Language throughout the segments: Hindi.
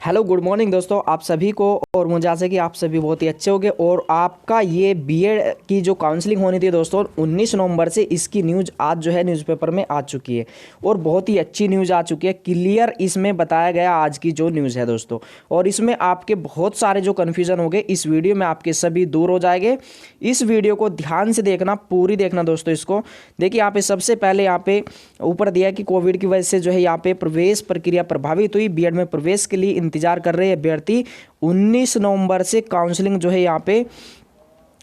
हेलो गुड मॉर्निंग दोस्तों, आप सभी को। और मुझे आशा है कि आप सभी बहुत ही अच्छे होंगे। और आपका ये बीएड की जो काउंसलिंग होनी थी दोस्तों 19 नवंबर से, इसकी न्यूज़ आज जो है न्यूज़पेपर में आ चुकी है और बहुत ही अच्छी न्यूज़ आ चुकी है। क्लियर इसमें बताया गया आज की जो न्यूज़ है दोस्तों, और इसमें आपके बहुत सारे जो कन्फ्यूज़न हो गए इस वीडियो में आपके सभी दूर हो जाएंगे। इस वीडियो को ध्यान से देखना, पूरी देखना दोस्तों। इसको देखिए, यहाँ पे सबसे पहले यहाँ पे ऊपर दिया है कि कोविड की वजह से जो है यहाँ पे प्रवेश प्रक्रिया प्रभावित हुई। बीएड में प्रवेश के लिए इंतजार कर रहे अभ्यर्थी 19 नवंबर से काउंसलिंग जो है यहाँ पे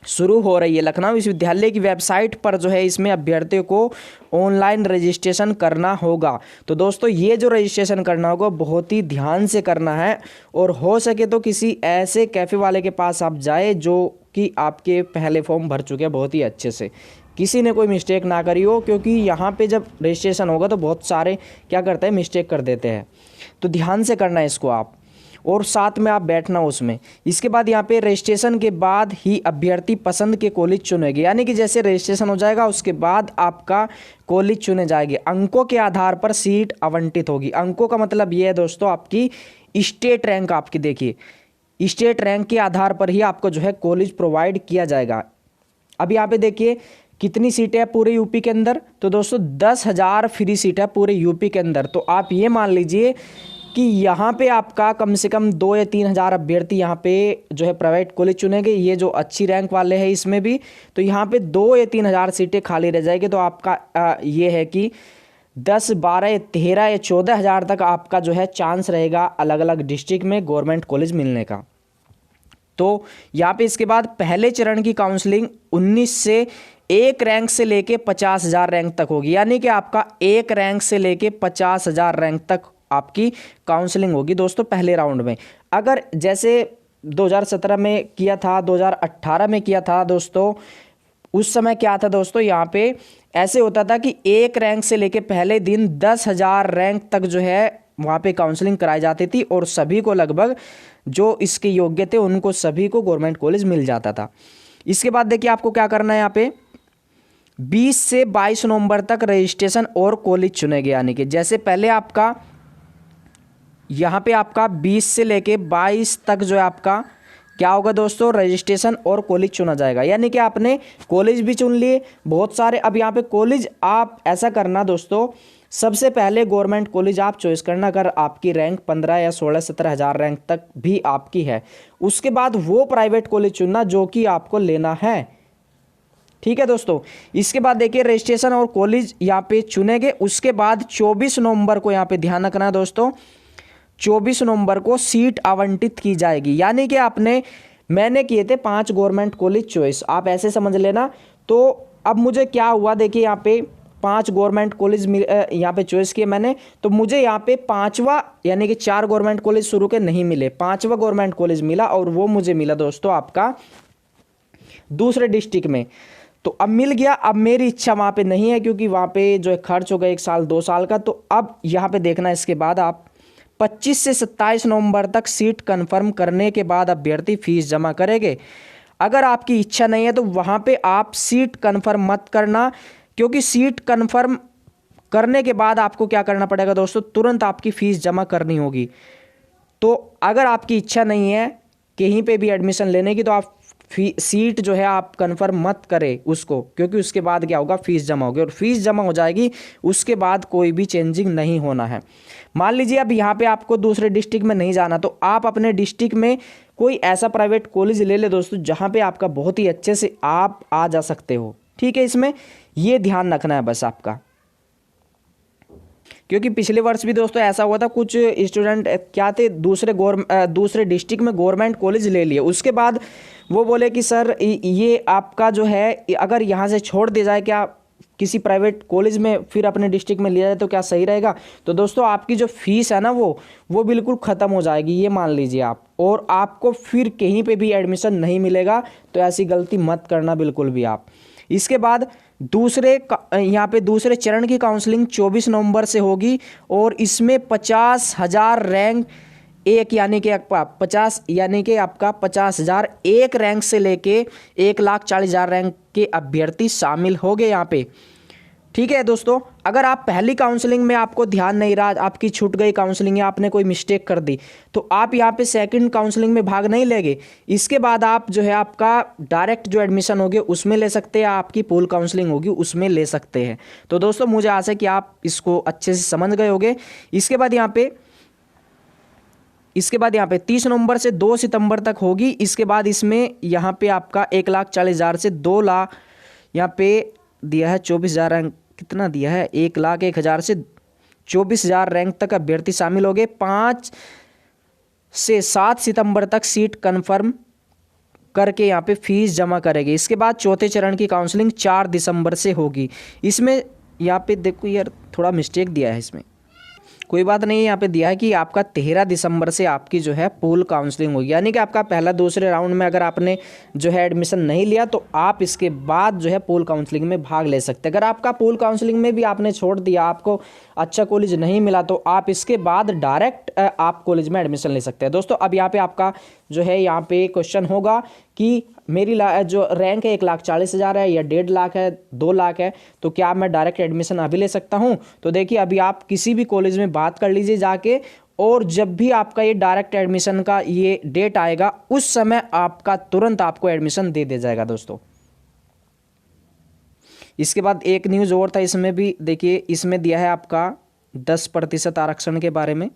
शुरू हो रही है। लखनऊ विश्वविद्यालय की वेबसाइट पर जो है इसमें अभ्यर्थियों को ऑनलाइन रजिस्ट्रेशन करना होगा। तो दोस्तों ये जो रजिस्ट्रेशन करना होगा बहुत ही ध्यान से करना है, और हो सके तो किसी ऐसे कैफ़े वाले के पास आप जाए जो कि आपके पहले फॉर्म भर चुके हैं बहुत ही अच्छे से, किसी ने कोई मिस्टेक ना करी हो, क्योंकि यहाँ पे जब रजिस्ट्रेशन होगा तो बहुत सारे क्या करते हैं, मिस्टेक कर देते हैं। तो ध्यान से करना है इसको आप, और साथ में आप बैठना उसमें। इसके बाद यहाँ पे रजिस्ट्रेशन के बाद ही अभ्यर्थी पसंद के कॉलेज चुनेंगे, यानी कि जैसे रजिस्ट्रेशन हो जाएगा उसके बाद आपका कॉलेज चुने जाएंगे। अंकों के आधार पर सीट आवंटित होगी। अंकों का मतलब ये है दोस्तों, आपकी स्टेट रैंक, आपकी देखिए स्टेट रैंक के आधार पर ही आपको जो है कॉलेज प्रोवाइड किया जाएगा। अब यहाँ पे देखिए कितनी सीटें हैं पूरे यूपी के अंदर। तो दोस्तों 10,000 फ्री सीट है पूरे यूपी के अंदर। तो आप ये मान लीजिए कि यहाँ पे आपका कम से कम 2 या 3 हज़ार अभ्यर्थी यहाँ पे जो है प्राइवेट कॉलेज चुनेंगे। ये जो अच्छी रैंक वाले हैं इसमें भी, तो यहाँ पे 2 या 3 हज़ार सीटें खाली रह जाएगी। तो आपका ये है कि 10, 12, 13 या 14 हज़ार तक आपका जो है चांस रहेगा अलग अलग डिस्ट्रिक्ट में गवर्नमेंट कॉलेज मिलने का। तो यहाँ पे इसके बाद पहले चरण की काउंसलिंग 19 से 1 रैंक से लेके 50,000 रैंक तक होगी, यानी कि आपका 1 रैंक से लेके 50,000 रैंक तक आपकी काउंसलिंग होगी दोस्तों पहले राउंड में। अगर जैसे 2017 में किया था, 2018 में किया था दोस्तों, उस समय क्या था दोस्तों, यहाँ पे ऐसे होता था कि 1 रैंक से लेके पहले दिन 10,000 रैंक तक जो है वहाँ पे काउंसलिंग कराई जाती थी, और सभी को लगभग जो इसके योग्य थे उनको सभी को गवर्नमेंट कॉलेज मिल जाता था। इसके बाद देखिए आपको क्या करना है, यहाँ पे 20 से 22 नवंबर तक रजिस्ट्रेशन और कॉलेज चुनेंगे, यानी कि जैसे पहले आपका यहाँ पे आपका 20 से लेके 22 तक जो है आपका क्या होगा दोस्तों, रजिस्ट्रेशन और कॉलेज चुना जाएगा। यानी कि आपने कॉलेज भी चुन लिए बहुत सारे। अब यहाँ पे कॉलेज आप ऐसा करना दोस्तों, सबसे पहले गवर्नमेंट कॉलेज आप चॉइस करना। अगर आपकी रैंक 15 या 16, 17 हज़ार रैंक तक भी आपकी है, उसके बाद वो प्राइवेट कॉलेज चुनना जो कि आपको लेना है। ठीक है दोस्तों। इसके बाद देखिए रजिस्ट्रेशन और कॉलेज यहाँ पे चुनेंगे। उसके बाद 24 नवंबर को यहाँ पे ध्यान रखना है दोस्तों, 24 नवंबर को सीट आवंटित की जाएगी। यानी कि मैंने किए थे 5 गवर्नमेंट कॉलेज चॉइस, आप ऐसे समझ लेना। तो अब मुझे क्या हुआ, देखिए यहाँ पे 5 गवर्नमेंट कॉलेज यहाँ पे चॉइस किए मैंने, तो मुझे यहाँ पे 5वां यानी कि 4 गवर्नमेंट कॉलेज शुरू के नहीं मिले, 5वां गवर्नमेंट कॉलेज मिला, और वो मुझे मिला दोस्तों आपका दूसरे डिस्ट्रिक्ट में। तो अब मिल गया। अब मेरी इच्छा वहाँ पे नहीं है, क्योंकि वहाँ पे जो है खर्च हो गया 1 साल 2 साल का। तो अब यहाँ पे देखना, इसके बाद आप 25 से 27 नवंबर तक सीट कंफर्म करने के बाद अभ्यर्थी फीस जमा करेंगे। अगर आपकी इच्छा नहीं है तो वहाँ पे आप सीट कंफर्म मत करना, क्योंकि सीट कंफर्म करने के बाद आपको क्या करना पड़ेगा दोस्तों, तुरंत आपकी फ़ीस जमा करनी होगी। तो अगर आपकी इच्छा नहीं है कहीं पे भी एडमिशन लेने की, तो आप सीट जो है आप कंफर्म मत करें उसको, क्योंकि उसके बाद क्या होगा, फीस जमा होगी, और फीस जमा हो जाएगी उसके बाद कोई भी चेंजिंग नहीं होना है। मान लीजिए अब यहाँ पे आपको दूसरे डिस्ट्रिक्ट में नहीं जाना, तो आप अपने डिस्ट्रिक्ट में कोई ऐसा प्राइवेट कॉलेज ले ले दोस्तों जहाँ पे आपका बहुत ही अच्छे से आप आ जा सकते हो। ठीक है, इसमें ये ध्यान रखना है बस आपका, क्योंकि पिछले वर्ष भी दोस्तों ऐसा हुआ था, कुछ स्टूडेंट क्या थे दूसरे डिस्ट्रिक्ट में गवर्नमेंट कॉलेज ले लिए, उसके बाद वो बोले कि सर ये आपका जो है अगर यहाँ से छोड़ दिया जाए, क्या किसी प्राइवेट कॉलेज में फिर अपने डिस्ट्रिक्ट में लिया जाए तो क्या सही रहेगा। तो दोस्तों आपकी जो फीस है ना वो बिल्कुल ख़त्म हो जाएगी, ये मान लीजिए आप, और आपको फिर कहीं पे भी एडमिशन नहीं मिलेगा। तो ऐसी गलती मत करना बिल्कुल भी आप। इसके बाद यहाँ पे दूसरे चरण की काउंसलिंग 24 नवंबर से होगी, और इसमें 50,000 रैंक एक यानी कि आपका 50,000 एक रैंक से लेके 1,40,000 रैंक के अभ्यर्थी शामिल हो गए यहाँ पे। ठीक है दोस्तों, अगर आप पहली काउंसलिंग में आपको ध्यान नहीं रहा, आपकी छूट गई काउंसलिंग या आपने कोई मिस्टेक कर दी, तो आप यहाँ पे सेकंड काउंसलिंग में भाग नहीं लेंगे। इसके बाद आप जो है आपका डायरेक्ट जो एडमिशन होगी उसमें ले सकते हैं, आपकी पूल काउंसलिंग होगी उसमें ले सकते हैं। तो दोस्तों मुझे आशा है कि आप इसको अच्छे से समझ गए होंगे। इसके बाद यहाँ पे 30 नवंबर से 2 सितंबर तक होगी। इसके बाद इसमें यहाँ पे आपका 1,40,000 से 2 लाख यहाँ पे दिया है, 24,000 रैंक कितना दिया है, 1,01,000 से 24,000 रैंक तक अभ्यर्थी शामिल हो गए। 5 से 7 सितंबर तक सीट कन्फर्म करके यहाँ पे फीस जमा करेंगे। इसके बाद चौथे चरण की काउंसलिंग 4 दिसंबर से होगी। इसमें यहाँ पे देखो यार थोड़ा मिस्टेक दिया है, इसमें कोई बात नहीं है। यहाँ पे दिया है कि आपका 13 दिसंबर से आपकी जो है पूल काउंसलिंग होगी, यानी कि आपका पहला दूसरे राउंड में अगर आपने जो है एडमिशन नहीं लिया तो आप इसके बाद जो है पूल काउंसलिंग में भाग ले सकते हैं। अगर आपका पूल काउंसलिंग में भी आपने छोड़ दिया, आपको अच्छा कॉलेज नहीं मिला, तो आप इसके बाद डायरेक्ट आप कॉलेज में एडमिशन ले सकते हैं। दोस्तों अब यहाँ पे आपका जो है यहाँ पे क्वेश्चन होगा कि मेरी जो रैंक है 1,40,000 है या 1.5 लाख है, 2 लाख है, तो क्या मैं डायरेक्ट एडमिशन अभी ले सकता हूँ? तो देखिए अभी आप किसी भी कॉलेज में बात कर लीजिए जाके, और जब भी आपका ये डायरेक्ट एडमिशन का ये डेट आएगा उस समय आपका तुरंत आपको एडमिशन दे दिया जाएगा दोस्तों। इसके बाद एक न्यूज़ और था, इसमें भी देखिए, इसमें दिया है आपका 10% आरक्षण के बारे में।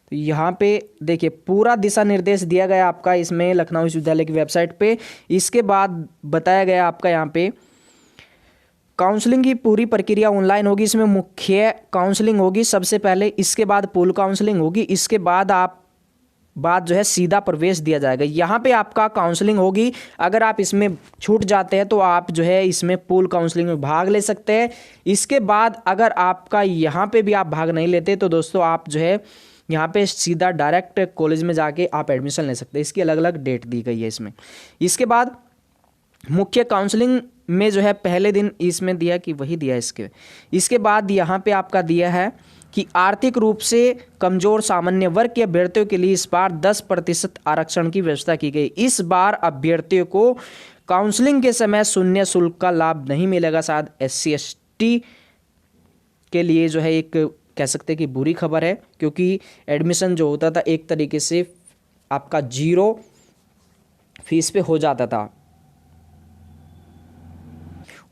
तो यहाँ पे देखिए पूरा दिशा निर्देश दिया गया आपका इसमें लखनऊ विश्वविद्यालय की वेबसाइट पे। इसके बाद बताया गया आपका यहाँ पे काउंसलिंग की पूरी प्रक्रिया ऑनलाइन होगी। इसमें मुख्य काउंसलिंग होगी सबसे पहले, इसके बाद पूल काउंसलिंग होगी, इसके बाद जो है सीधा प्रवेश दिया जाएगा। यहाँ पे आपका काउंसलिंग होगी, अगर आप इसमें छूट जाते हैं तो आप जो है इसमें पूल काउंसलिंग में भाग ले सकते हैं। इसके बाद अगर आपका यहाँ पे भी आप भाग नहीं लेते तो दोस्तों आप जो है यहाँ पे सीधा डायरेक्ट कॉलेज में जाके आप एडमिशन ले सकते हैं। इसकी अलग अलग डेट दी गई है इसमें। इसके बाद मुख्य काउंसलिंग में जो है पहले दिन इसमें दिया कि वही दिया इसके बाद यहाँ पे आपका दिया है कि आर्थिक रूप से कमजोर सामान्य वर्ग के अभ्यर्थियों के लिए इस बार 10% आरक्षण की व्यवस्था की गई। इस बार अभ्यर्थियों को काउंसलिंग के समय शून्य शुल्क का लाभ नहीं मिलेगा। शायद SC/ST के लिए जो है एक कह सकते हैं कि बुरी खबर है, क्योंकि एडमिशन जो होता था एक तरीके से आपका 0 फीस पे हो जाता था।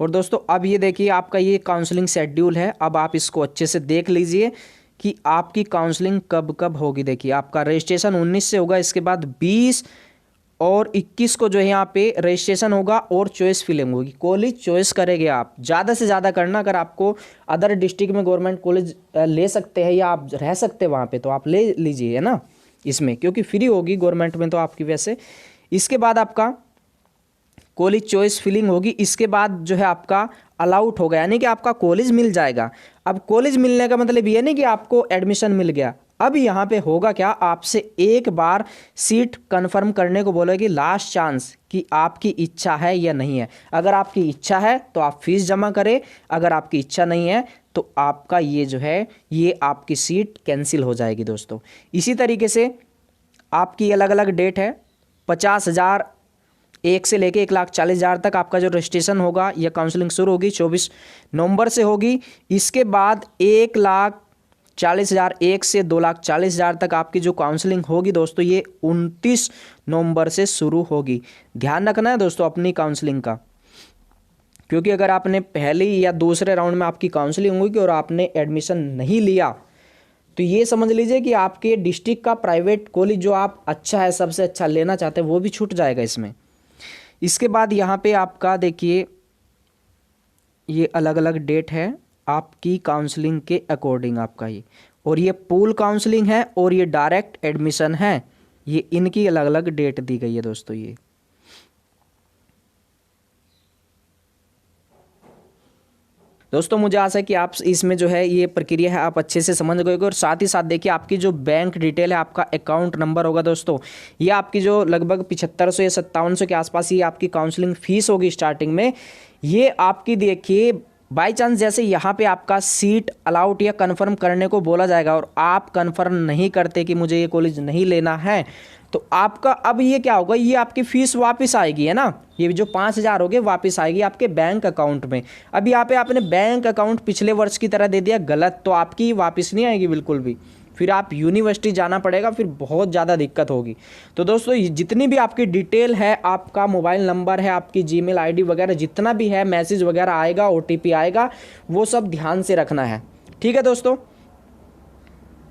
और दोस्तों अब ये देखिए आपका ये काउंसलिंग शेड्यूल है, अब आप इसको अच्छे से देख लीजिए कि आपकी काउंसलिंग कब कब होगी। देखिए आपका रजिस्ट्रेशन 19 से होगा, इसके बाद 20 और 21 को जो है यहाँ पे रजिस्ट्रेशन होगा और चॉइस फिलिंग होगी। कॉलेज चॉइस करेंगे आप, ज़्यादा से ज़्यादा करना। अगर आपको अदर डिस्ट्रिक्ट में गवर्नमेंट कॉलेज ले सकते हैं या आप रह सकते हैं वहाँ पे तो आप ले लीजिए, है ना, इसमें क्योंकि फ्री होगी गवर्नमेंट में तो आपकी वैसे। इसके बाद आपका कॉलेज चॉइस फिलिंग होगी, इसके बाद जो है आपका अलाउट होगा, यानी कि आपका कॉलेज मिल जाएगा। अब कॉलेज मिलने का मतलब ये नहीं कि आपको एडमिशन मिल गया। अब यहाँ पे होगा क्या, आपसे एक बार सीट कंफर्म करने को बोलेगी, लास्ट चांस कि आपकी इच्छा है या नहीं है। अगर आपकी इच्छा है तो आप फीस जमा करें, अगर आपकी इच्छा नहीं है तो आपका ये जो है ये आपकी सीट कैंसिल हो जाएगी दोस्तों। इसी तरीके से आपकी अलग अलग डेट है, 50,000 1 से लेके 1,40,000 तक आपका जो रजिस्ट्रेशन होगा या काउंसलिंग शुरू होगी 24 नवंबर से होगी। इसके बाद 1,40,000 1 से 2,40,000 तक आपकी जो काउंसलिंग होगी दोस्तों ये 29 नवंबर से शुरू होगी। ध्यान रखना है दोस्तों अपनी काउंसलिंग का, क्योंकि अगर आपने पहले या दूसरे राउंड में आपकी काउंसलिंग होगी और आपने एडमिशन नहीं लिया तो ये समझ लीजिए कि आपके डिस्ट्रिक्ट का प्राइवेट कॉलेज जो आप अच्छा है, सबसे अच्छा लेना चाहते हैं, वो भी छूट जाएगा इसमें। इसके बाद यहाँ पे आपका देखिए ये अलग अलग डेट है आपकी काउंसलिंग के अकॉर्डिंग आपका ये, और ये पूल काउंसलिंग है और ये डायरेक्ट एडमिशन है, ये इनकी अलग अलग डेट दी गई है दोस्तों। ये दोस्तों मुझे आशा है कि आप इसमें जो है ये प्रक्रिया है आप अच्छे से समझ गए। और साथ ही साथ देखिए आपकी जो बैंक डिटेल है, आपका अकाउंट नंबर होगा दोस्तों, ये आपकी जो लगभग 7500 या 5700 के आसपास ये आपकी काउंसलिंग फीस होगी स्टार्टिंग में। ये आपकी देखिए बाई चांस जैसे यहाँ पे आपका सीट अलाउट या कन्फर्म करने को बोला जाएगा और आप कन्फर्म नहीं करते कि मुझे ये कॉलेज नहीं लेना है, तो आपका अब ये क्या होगा, ये आपकी फ़ीस वापस आएगी, है ना। ये जो 5,000 हो गए वापस आएगी आपके बैंक अकाउंट में। अब यहाँ पे आपने बैंक अकाउंट पिछले वर्ष की तरह दे दिया गलत, तो आपकी वापस नहीं आएगी बिल्कुल भी, फिर आप यूनिवर्सिटी जाना पड़ेगा, फिर बहुत ज़्यादा दिक्कत होगी। तो दोस्तों जितनी भी आपकी डिटेल है, आपका मोबाइल नंबर है, आपकी जीमेल आईडी वगैरह जितना भी है, मैसेज वगैरह आएगा, ओटीपी आएगा, वो सब ध्यान से रखना है, ठीक है दोस्तों।